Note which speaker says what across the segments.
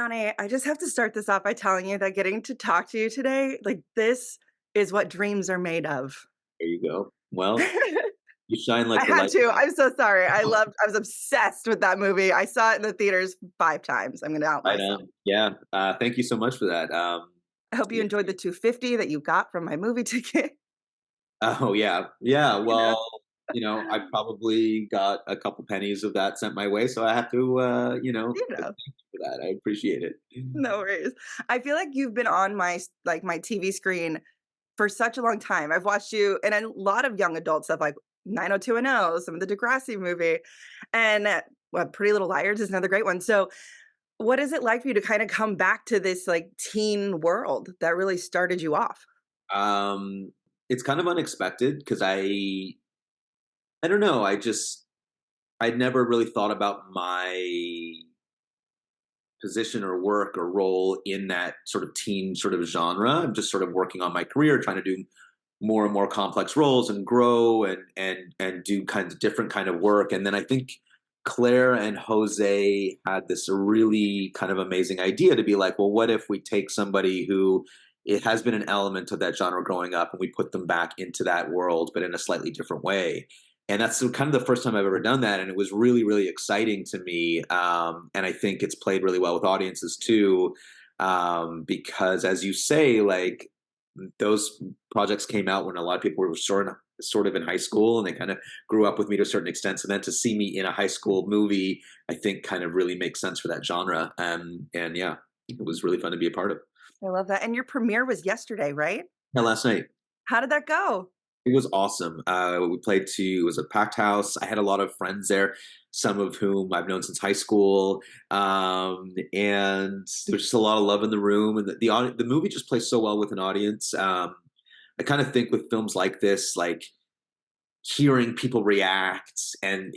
Speaker 1: Yani, I just have to start this off by telling you that getting to talk to you today, like this is what dreams are made of.
Speaker 2: There you go. Well,
Speaker 1: I
Speaker 2: you shine like the
Speaker 1: had
Speaker 2: light.
Speaker 1: to. I'm so sorry. I was obsessed with that movie. I saw it in the theaters 5 times. I'm gonna out
Speaker 2: Right
Speaker 1: myself.
Speaker 2: on. Yeah. Thank you so much for that.
Speaker 1: I hope you
Speaker 2: Yeah.
Speaker 1: enjoyed the 250 that you got from my movie ticket,
Speaker 2: Oh yeah. Yeah.
Speaker 1: you know?
Speaker 2: Well, I probably got a couple pennies of that sent my way, so I have to,
Speaker 1: You
Speaker 2: thank
Speaker 1: know,
Speaker 2: you for that. I appreciate it.
Speaker 1: no worries. I feel like you've been on my TV screen for such a long time. I've watched you and a lot of young adult stuff like 90210, some of the Degrassi movie, and, Pretty Little Liars is another great one. So, what is it like for you to kinda come back to this, like, teen world that really started you off?
Speaker 2: Um, it's kind of unexpected because I don't know. I'd never really thought about my position or work or role in that sort of teen sort of genre. I'm just sort of working on my career, trying to do more and more complex roles and grow and do kinds of different kind of work. And then I think Claire and Jose had this really kind of amazing idea to be like, well, what if we take somebody who it has been an element of that genre growing up and we put them back into that world, but in a slightly different way. And that's kind of the first time I've ever done that, and it was really, really exciting to me. And I think it's played really well with audiences too, because as you say, like those projects came out when a lot of people were sort of in high school, and they kind of grew up with me to a certain extent. So then to see me in a high school movie, I think kind of really makes sense for that genre. And yeah, it was really fun to be a part of.
Speaker 1: I love that, and your premiere was yesterday, right?
Speaker 2: Yeah, last night.
Speaker 1: How did that go?
Speaker 2: It was awesome. We played to it was a packed house. I had a lot of friends there, some of whom I've known since high school, and there was just a lot of love in the room. And the movie just plays so well with an audience. I kind of think with films like this, like hearing people react and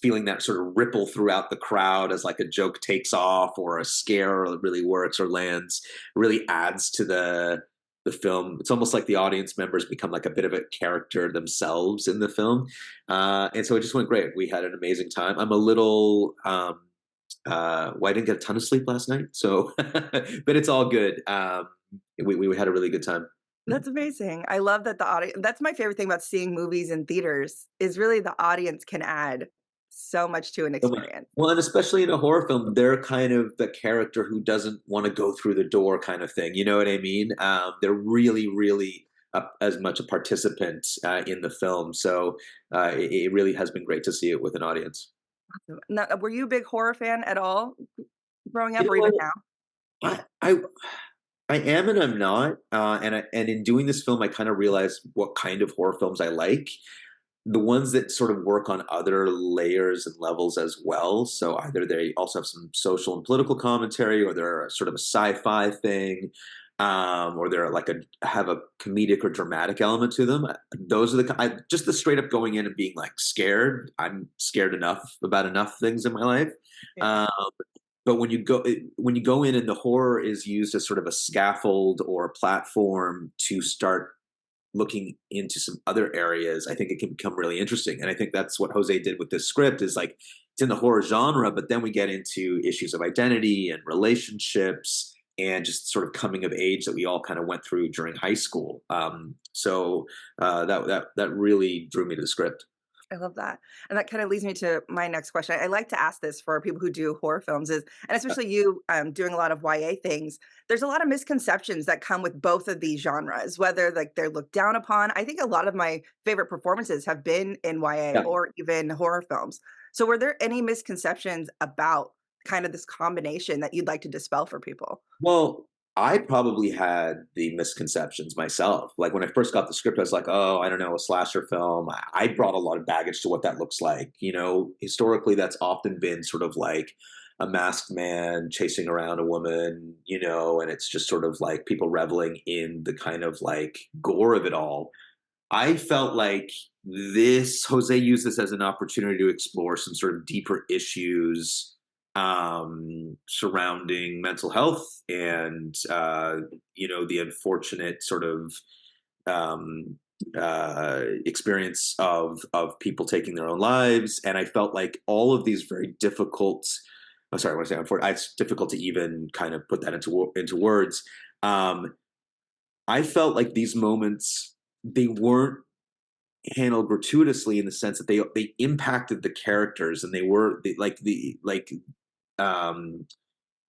Speaker 2: feeling that sort of ripple throughout the crowd as like a joke takes off or a scare really works or lands really adds to the film. It's almost like the audience members become like a bit of a character themselves in the film, and so it just went great. We had an amazing time. I'm a little well, I didn't get a ton of sleep last night, so but it's all good. We had a really good time.
Speaker 1: That's amazing. I love that the audience. That's my favorite thing about seeing movies in theaters is really the audience can add so much to an
Speaker 2: So much.
Speaker 1: experience.
Speaker 2: Well, and especially in a horror film, they're kind of the character who doesn't want to go through the door, kind of thing. You know what I mean? They're really, really as much a participant in the film. So it really has been great to see it with an audience.
Speaker 1: Now, were you a big horror fan at all growing
Speaker 2: You
Speaker 1: up
Speaker 2: know
Speaker 1: or even
Speaker 2: what?
Speaker 1: now?
Speaker 2: I I, I am and I'm not. And in doing this film, I kind of realized what kind of horror films I like. The ones that sort of work on other layers and levels as well. So either they also have some social and political commentary, or they're sort of a sci-fi thing, or they're like have a comedic or dramatic element to them. Those are just the straight up going in and being like scared. I'm scared enough about enough things in my life.
Speaker 1: Yeah.
Speaker 2: Um, but when you go in and the horror is used as sort of a scaffold or a platform to start looking into some other areas, I think it can become really interesting. And I think that's what Jose did with this script is like it's in the horror genre, but then we get into issues of identity and relationships and just sort of coming of age that we all kind of went through during high school. That really drew me to the script.
Speaker 1: I love that. And that kind of leads me to my next question. I like to ask this for people who do horror films is, and especially you doing a lot of YA things, there's a lot of misconceptions that come with both of these genres, whether like they're looked down upon. I think a lot of my favorite performances have been in YA
Speaker 2: Yeah.
Speaker 1: or even horror films. So were there any misconceptions about kind of this combination that you'd like to dispel for people?
Speaker 2: Well, I probably had the misconceptions myself. Like when I first got the script, I was like, "Oh, I don't know, a slasher film." I brought a lot of baggage to what that looks like. Historically, that's often been sort of like a masked man chasing around a woman, and it's just sort of like people reveling in the kind of like gore of it all. I felt like Jose used this as an opportunity to explore some sort of deeper issues surrounding mental health and, the unfortunate sort of um, experience of people taking their own lives. And I felt like all of these very difficult I'm sorry, when I say unfortunate, it's difficult to even kind of put that into words. Um, I felt like these moments, they weren't handled gratuitously in the sense that they impacted the characters, and um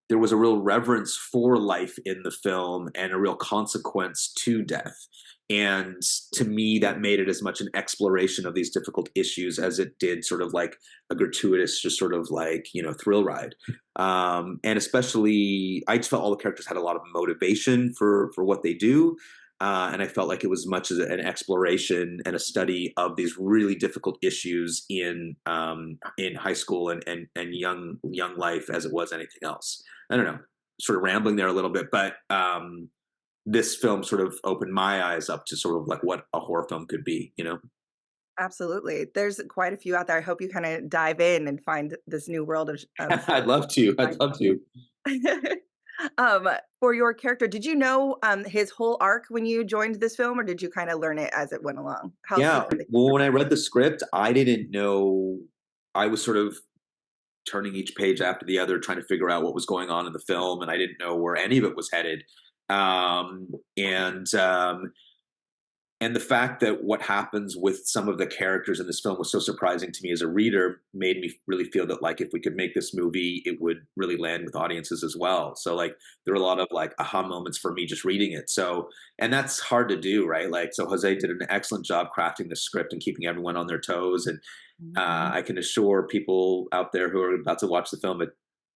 Speaker 2: there was a real reverence for life in the film and a real consequence to death. And to me, that made it as much an exploration of these difficult issues as it did sort of like a gratuitous, just sort of like, thrill ride. And especially, I just felt all the characters had a lot of motivation for what they do. And I felt like it was much as an exploration and a study of these really difficult issues in high school and young life as it was anything else. I don't know, sort of rambling there a little bit, but this film sort of opened my eyes up to sort of like what a horror film could be.
Speaker 1: Absolutely. There's quite a few out there. I hope you kinda dive in and find this new world of
Speaker 2: I'd
Speaker 1: horror.
Speaker 2: love to. I'd love to.
Speaker 1: Um, for your character, did you know, his whole arc when you joined this film, or did you kinda learn it as it went along? How soon
Speaker 2: Yeah.
Speaker 1: did they
Speaker 2: Well, when I read the script, I didn't know. I was sort of turning each page after the other, trying to figure out what was going on in the film, and I didn't know where any of it was headed. And the fact that what happens with some of the characters in this film was so surprising to me as a reader made me really feel that like if we could make this movie, it would really land with audiences as well. So like there were a lot of like aha moments for me just reading it. So and that's hard to do, right? Like so Jose did an excellent job crafting the script and keeping everyone on their toes. And I can assure people out there who are about to watch the film, it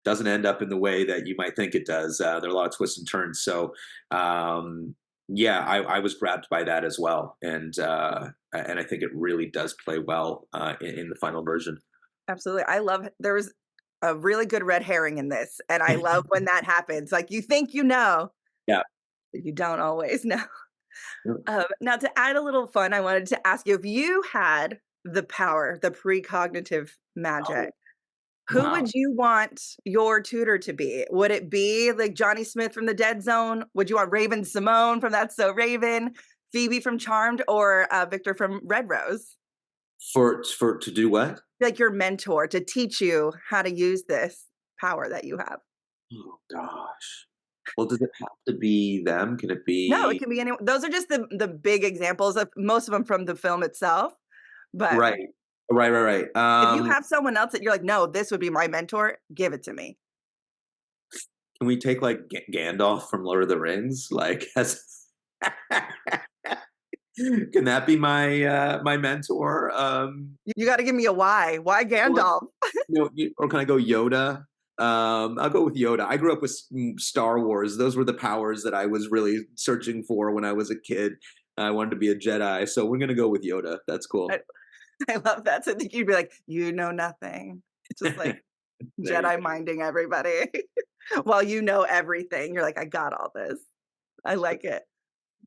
Speaker 2: doesn't end up in the way that you might think it does. There are a lot of twists and turns. So yeah, I was grabbed by that as well, and I think it really does play well in the final version.
Speaker 1: Absolutely. I love there was a really good red herring in this, and I love when that happens. Like, you think you know,
Speaker 2: Yeah.
Speaker 1: but you don't always know. Now to add a little fun, I wanted to ask you if you had the power, the precognitive
Speaker 2: Oh,
Speaker 1: magic, who
Speaker 2: wow.
Speaker 1: would you want your tutor to be? Would it be like Johnny Smith from The Dead Zone? Would you want Raven Simone from That's So Raven, Phoebe from Charmed, or Victor from Red Rose?
Speaker 2: For to do what?
Speaker 1: Like your mentor to teach you how to use this power that you have.
Speaker 2: Oh gosh. Well, does it have to be them? Can it
Speaker 1: No, it
Speaker 2: be
Speaker 1: can be anyone. Those are just the big examples of most of them from the film itself. But
Speaker 2: right? Right.
Speaker 1: if you have someone else that you're like, no, this would be my mentor, give it to me.
Speaker 2: Can we take like Gandalf from Lord of the Rings? Like, as can that be my mentor?
Speaker 1: You got to give me a why. Why
Speaker 2: Well,
Speaker 1: Gandalf?
Speaker 2: or can I go Yoda? I'll go with Yoda. I grew up with Star Wars. Those were the powers that I was really searching for when I was a kid. I wanted to be a Jedi, so we're gonna go with Yoda. That's
Speaker 1: I,
Speaker 2: cool.
Speaker 1: I love that. So you'd be like, you know nothing. Just like
Speaker 2: There you
Speaker 1: Jedi
Speaker 2: go.
Speaker 1: minding everybody while you know everything. You're like, I got all this. I like it.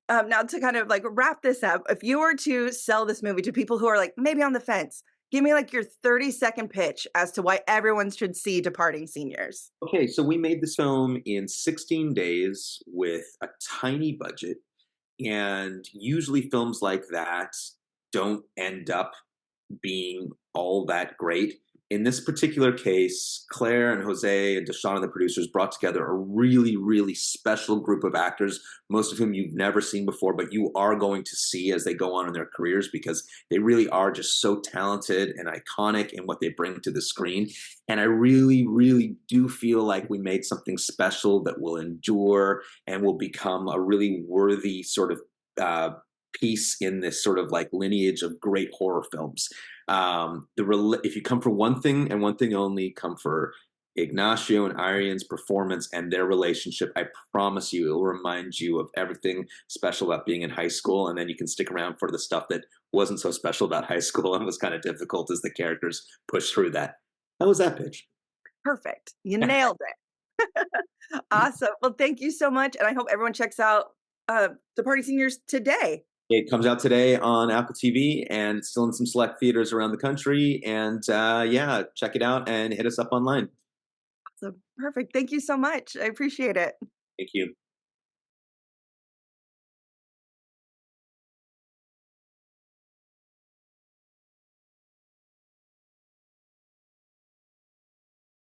Speaker 1: Now to kind of like wrap this up, if you were to sell this movie to people who are like maybe on the fence, give me like your 30-second pitch as to why everyone should see Departing Seniors.
Speaker 2: Okay, so we made this film in 16 days with a tiny budget, and usually films like that don't end up being all that great. In this particular case, Claire and Jose and Deshaun, the producers, brought together a really, really special group of actors, most of whom you've never seen before, but you are going to see as they go on in their careers because they really are just so talented and iconic in what they bring to the screen. And I really, really do feel like we made something special that will endure and will become a really worthy sort of piece in this sort of like lineage of great horror films. If you come for one thing and one thing only, come for Ignacio and Arian's performance and their relationship. I promise you, it will remind you of everything special about being in high school, and then you can stick around for the stuff that wasn't so special about high school and was kind of difficult as the characters push through that. How was that pitch?
Speaker 1: Perfect. You nailed it. Awesome. Well, thank you so much. And I hope everyone checks out Departing Seniors today.
Speaker 2: It comes out today on Apple TV, and it's still in some select theaters around the country. And yeah, check it out and hit us up online.
Speaker 1: So perfect. Thank you so much. I appreciate it.
Speaker 2: Thank you.